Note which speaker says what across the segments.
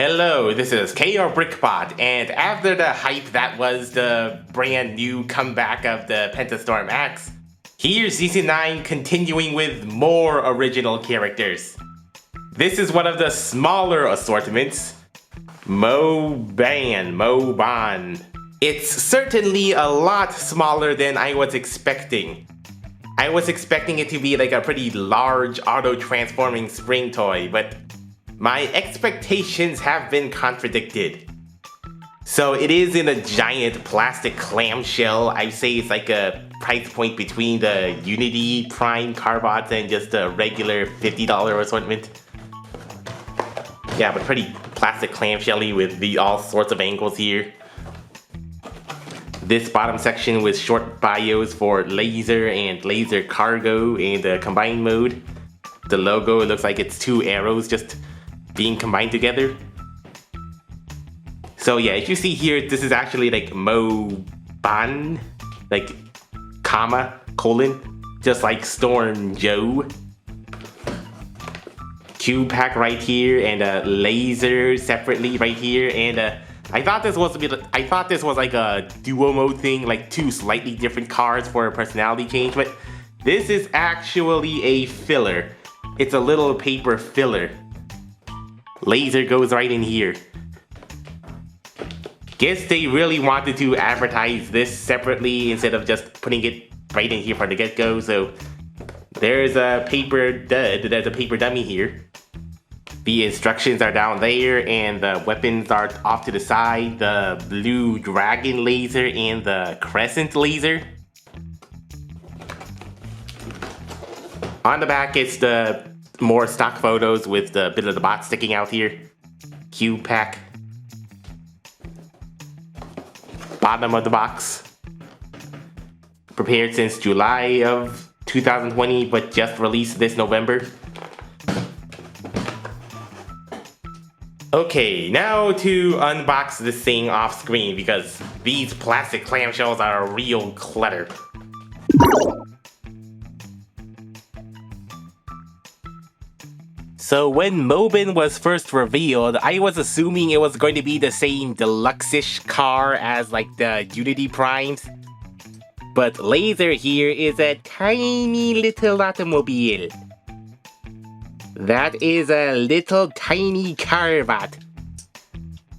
Speaker 1: Hello, this is KRBrickBot, and after the hype that was the brand new comeback of the Pentastorm X, here's Season 9 continuing with more original characters. This is one of the smaller assortments, Moban. It's certainly a lot smaller than I was expecting. I was expecting it to be like a pretty large auto-transforming spring toy, but my expectations have been contradicted. So it is in a giant plastic clamshell. I say it's like a price point between the Unity Prime Carbot and just a regular $50 assortment. Yeah, but pretty plastic clamshelly with all sorts of angles here. This bottom section with short bios for laser and laser cargo and the combined mode. The logo, it looks like it's two arrows just being combined together. So yeah, if you see here, this is actually like Moban, like comma, colon, just like Storm Joe. Cube pack right here, and a laser separately right here, and I thought this was like a duo mode thing, like two slightly different cards for a personality change, but this is actually a filler. It's a little paper filler. Laser goes right in here. Guess they really wanted to advertise this separately instead of just putting it right in here from the get-go, so there's a paper dud, there's a paper dummy here. The instructions are down there, and the weapons are off to the side. The blue dragon laser and the crescent laser. On the back, it's the more stock photos with the bit of the box sticking out here. Cube pack. Bottom of the box. Prepared since July of 2020, but just released this November. Okay, now to unbox this thing off screen because these plastic clamshells are a real clutter. So when Moban was first revealed, I was assuming it was going to be the same deluxe-ish car as like the Unity Primes. But Laser here is a tiny little automobile. That is a little tiny Carbot.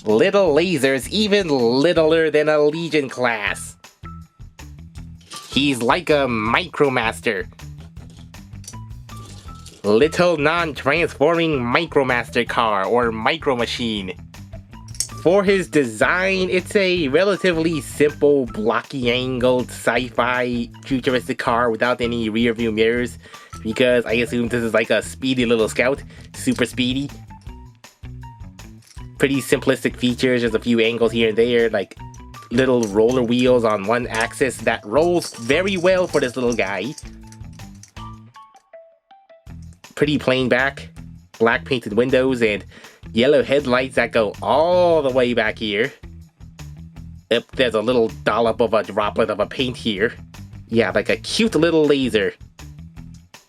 Speaker 1: Little Laser's even littler than a Legion class. He's like a Micromaster. Little non-transforming Micromaster car or Micro Machine. For his design, it's a relatively simple, blocky angled, sci-fi futuristic car without any rear view mirrors, because I assume this is like a speedy little scout, super speedy. Pretty simplistic features, there's a few angles here and there, like little roller wheels on one axis that rolls very well for this little guy. Pretty plain back, black painted windows, and yellow headlights that go all the way back here. Yep, there's a little dollop of a droplet of a paint here. Yeah, like a cute little laser.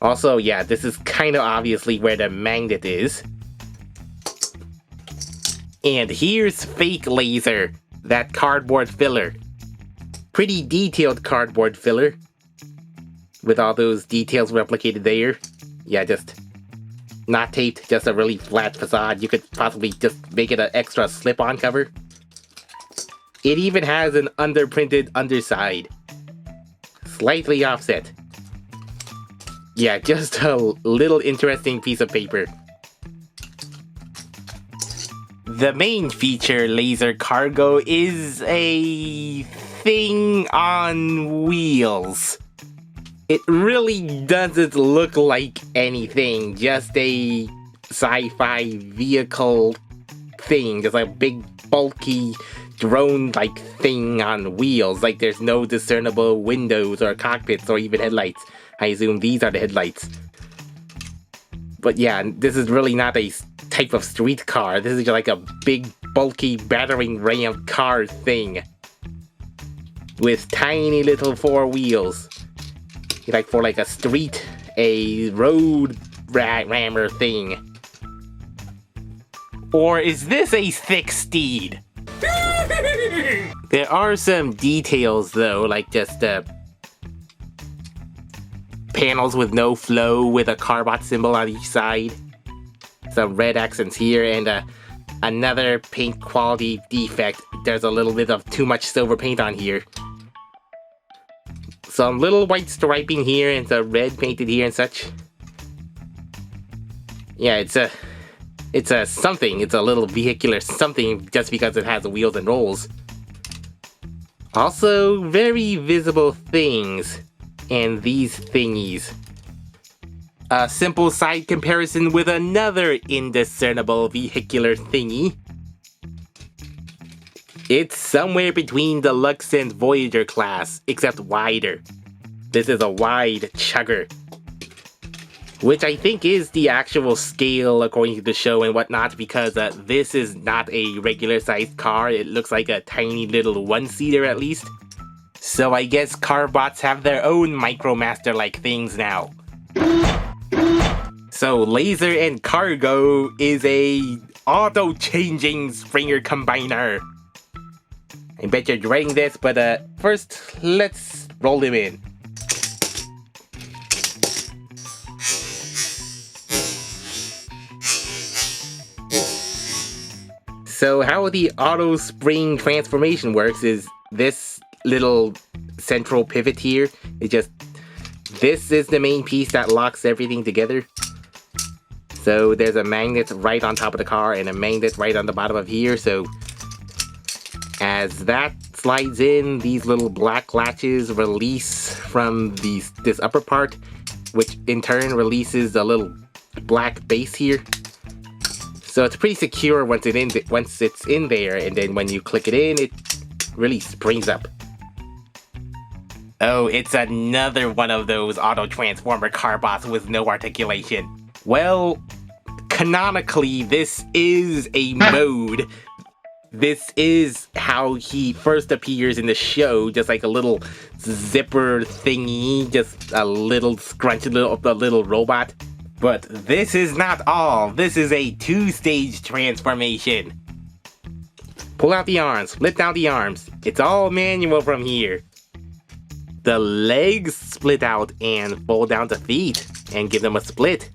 Speaker 1: Also, yeah, this is kind of obviously where the magnet is. And here's fake Laser, that cardboard filler. Pretty detailed cardboard filler. With all those details replicated there. Yeah, just not taped, just a really flat facade. You could possibly just make it an extra slip-on cover. It even has an underprinted underside. Slightly offset. Yeah, just a little interesting piece of paper. The main feature, Laser Cargo, is a thing on wheels. It really doesn't look like anything, just a sci-fi vehicle thing, just a big bulky drone-like thing on wheels, like there's no discernible windows or cockpits or even headlights. I assume these are the headlights. But yeah, this is really not a type of street car, this is just like a big bulky battering ram car thing. With tiny little four wheels. Like for like a street, a road rammer thing. Or is this a thick steed? There are some details though, like just panels with no flow with a Carbot symbol on each side. Some red accents here, and another paint quality defect. There's a little bit of too much silver paint on here. Some little white striping here and some red painted here and such. Yeah, it's a something. It's a little vehicular something just because it has wheels and rolls. Also, very visible things. And these thingies. A simple side comparison with another indiscernible vehicular thingy. It's somewhere between Deluxe and Voyager class, except wider. This is a wide chugger. Which I think is the actual scale according to the show and whatnot, because this is not a regular sized car. It looks like a tiny little one-seater at least. So I guess Carbots have their own Micromaster-like things now. So Laser and Cargo is a auto-changing Springer combiner. I bet you're dreading this, but first, let's roll him in. So how the auto spring transformation works is this little central pivot here. This is the main piece that locks everything together. So there's a magnet right on top of the car and a magnet right on the bottom of here. So as that slides in, these little black latches release from this upper part, which in turn releases the little black base here. So it's pretty secure once it's in there, and then when you click it in, it really springs up. Oh, it's another one of those auto-transformer Carbots with no articulation. Well, canonically, this is a mode. This is how he first appears in the show, just like a little zipper thingy, just a little scrunchy little robot. But this is not all. This is a two-stage transformation. Pull out the arms, flip down the arms. It's all manual from here. The legs split out and fold down to feet and give them a split.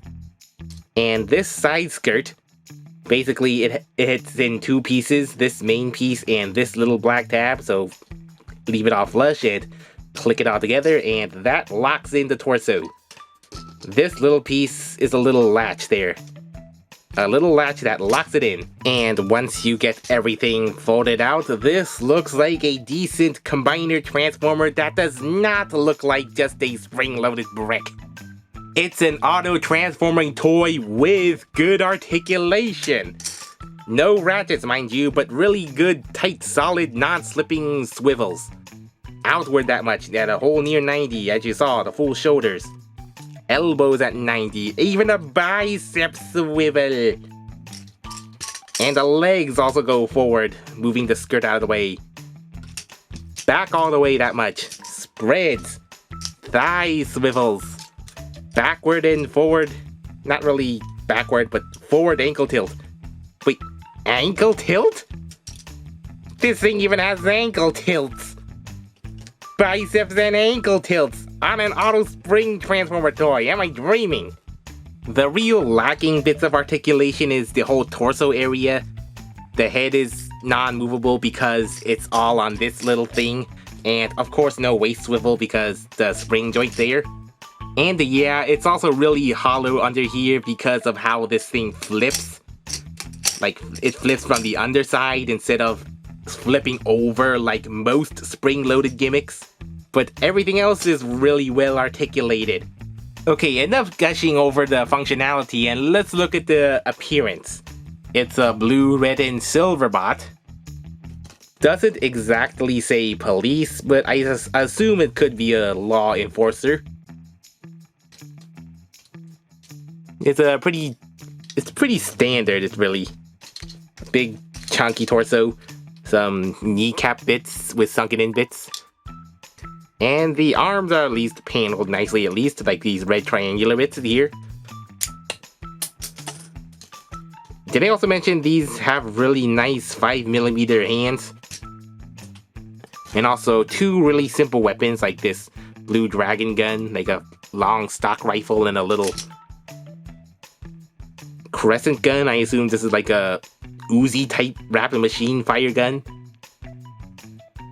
Speaker 1: And this side skirt, basically it's in two pieces, this main piece and this little black tab, so leave it all flush and click it all together and that locks in the torso. This little piece is a little latch there. A little latch that locks it in. And once you get everything folded out, this looks like a decent combiner transformer that does not look like just a spring-loaded brick. It's an auto-transforming toy with good articulation. No ratchets, mind you, but really good, tight, solid, non-slipping swivels. Outward that much, at a whole near 90, as you saw, the full shoulders. Elbows at 90, even a bicep swivel. And the legs also go forward, moving the skirt out of the way. Back all the way that much. Spreads. Thigh swivels. Backward and forward. Not really backward, but forward ankle tilt. Wait, ankle tilt? This thing even has ankle tilts. Biceps and ankle tilts on an auto spring transformer toy. Am I dreaming? The real lacking bits of articulation is the whole torso area. The head is non-movable because it's all on this little thing. And of course no waist swivel because the spring joint's there. And yeah, it's also really hollow under here because of how this thing flips. Like, it flips from the underside instead of flipping over like most spring-loaded gimmicks. But everything else is really well articulated. Okay, enough gushing over the functionality and let's look at the appearance. It's a blue, red, and silver bot. Doesn't exactly say police, but I assume it could be a law enforcer. It's pretty standard, it's really. Big, chunky torso. Some kneecap bits with sunken in bits. And the arms are at least paneled nicely, at least, like these red triangular bits here. Did I also mention these have really nice 5mm hands? And also 2 really simple weapons like this blue dragon gun, like a long stock rifle and a little crescent gun. I assume this is like a Uzi type rapid machine fire gun.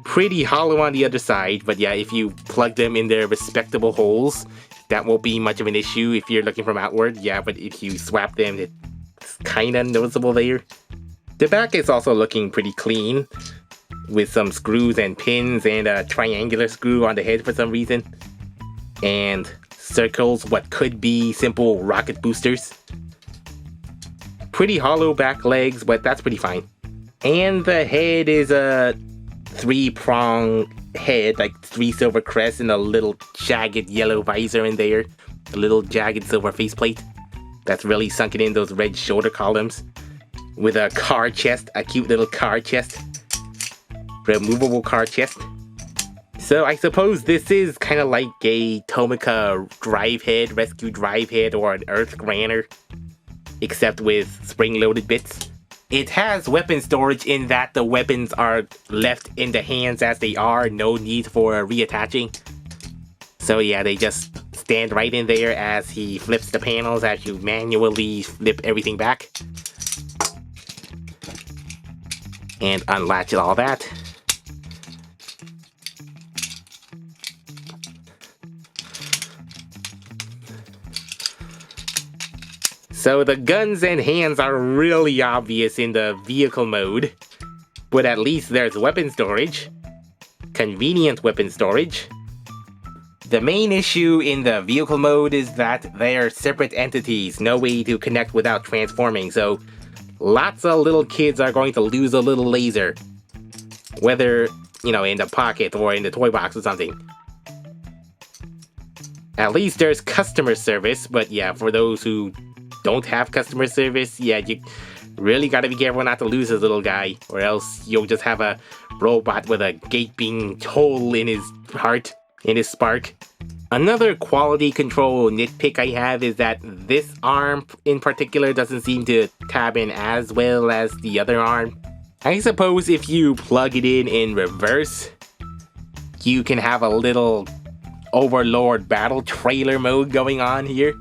Speaker 1: Pretty hollow on the other side, but yeah, if you plug them in their respectable holes, that won't be much of an issue if you're looking from outward. Yeah, but if you swap them, it's kinda noticeable there. The back is also looking pretty clean, with some screws and pins and a triangular screw on the head for some reason. And circles what could be simple rocket boosters. Pretty hollow back legs, but that's pretty fine. And the head is a 3-prong head, like 3 silver crests and a little jagged yellow visor in there. A little jagged silver faceplate that's really sunken in those red shoulder columns. With a car chest, a cute little car chest. Removable car chest. So I suppose this is kind of like a Tomica drive head, rescue drive head, or an Earth Granner, except with spring-loaded bits. It has weapon storage in that the weapons are left in the hands as they are, no need for reattaching. So yeah, they just stand right in there as he flips the panels as you manually flip everything back. And unlatch all that. So the guns and hands are really obvious in the vehicle mode, but at least there's weapon storage. Convenient weapon storage. The main issue in the vehicle mode is that they're separate entities, no way to connect without transforming, so lots of little kids are going to lose a little laser. Whether, in the pocket or in the toy box or something. At least there's customer service, but yeah, for those who don't have customer service, yeah, you really gotta be careful not to lose this little guy, or else you'll just have a robot with a gaping hole in his heart, in his spark. Another quality control nitpick I have is that this arm in particular doesn't seem to tab in as well as the other arm. I suppose if you plug it in reverse, you can have a little Overlord battle trailer mode going on here.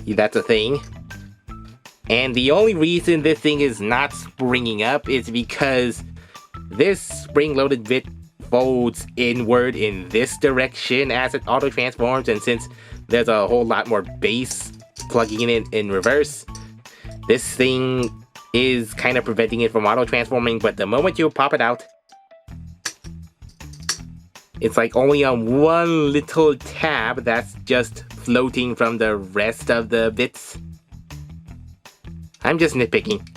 Speaker 1: That's a thing. And the only reason this thing is not springing up is because this spring-loaded bit folds inward in this direction as it auto-transforms, and since there's a whole lot more base plugging it in reverse, this thing is kind of preventing it from auto-transforming, but the moment you pop it out, it's like only on one little tab that's just floating from the rest of the bits. I'm just nitpicking.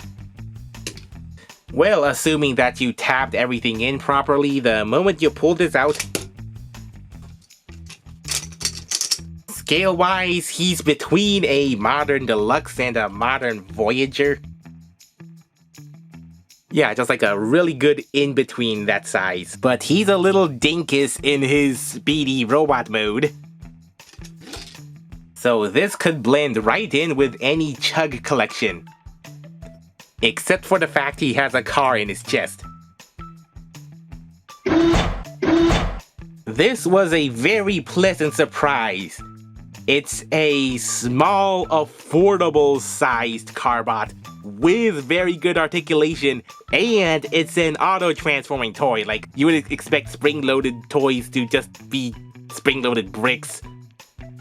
Speaker 1: Well, assuming that you tabbed everything in properly, the moment you pull this out, scale-wise, he's between a modern deluxe and a modern Voyager. Yeah, just like a really good in-between that size. But he's a little dinkus in his speedy robot mode. So this could blend right in with any Chug collection. Except for the fact he has a car in his chest. This was a very pleasant surprise. It's a small, affordable sized Carbot with very good articulation, and it's an auto-transforming toy. Like, you would expect spring-loaded toys to just be spring-loaded bricks,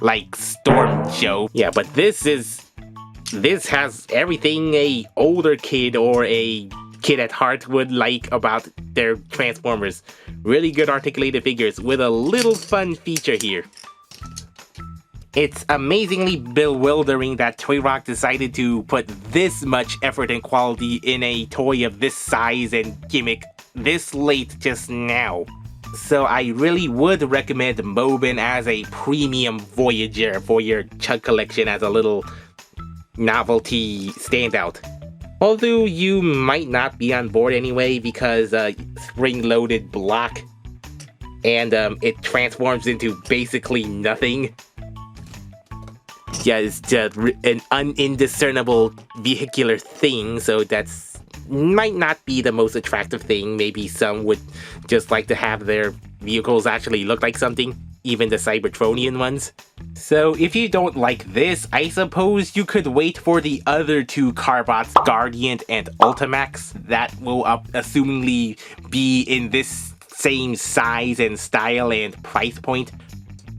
Speaker 1: like Storm Show. Yeah, but this has everything a older kid or a kid at heart would like about their Transformers. Really good articulated figures with a little fun feature here. It's amazingly bewildering that Toy Rock decided to put this much effort and quality in a toy of this size and gimmick this late just now. So I really would recommend Mobin as a premium Voyager for your Chug collection as a little novelty standout. Although you might not be on board anyway because spring-loaded block and it transforms into basically nothing. yeah, it's just an indiscernible vehicular thing, so that's might not be the most attractive thing. Maybe some would just like to have their vehicles actually look like something, even the Cybertronian ones. So if you don't like this, I suppose you could wait for the other two Carbots, Guardian and Ultimax, that will assumingly be in this same size and style and price point.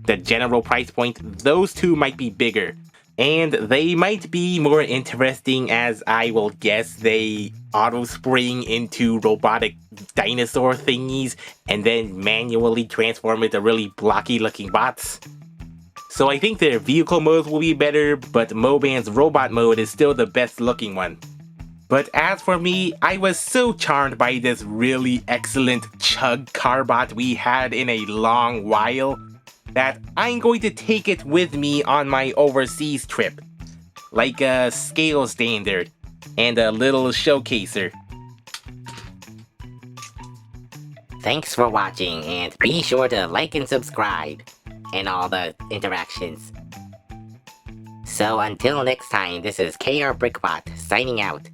Speaker 1: The general price point, those two might be bigger. And they might be more interesting, as I will guess they auto-spring into robotic dinosaur thingies and then manually transform into really blocky looking bots. So I think their vehicle modes will be better, but Moband's robot mode is still the best looking one. But as for me, I was so charmed by this really excellent Chug Carbot we had in a long while, that I'm going to take it with me on my overseas trip, like a scale standard and a little showcaser.
Speaker 2: Thanks for watching, and be sure to like and subscribe, and all the interactions. So until next time, this is KRBrickBot signing out.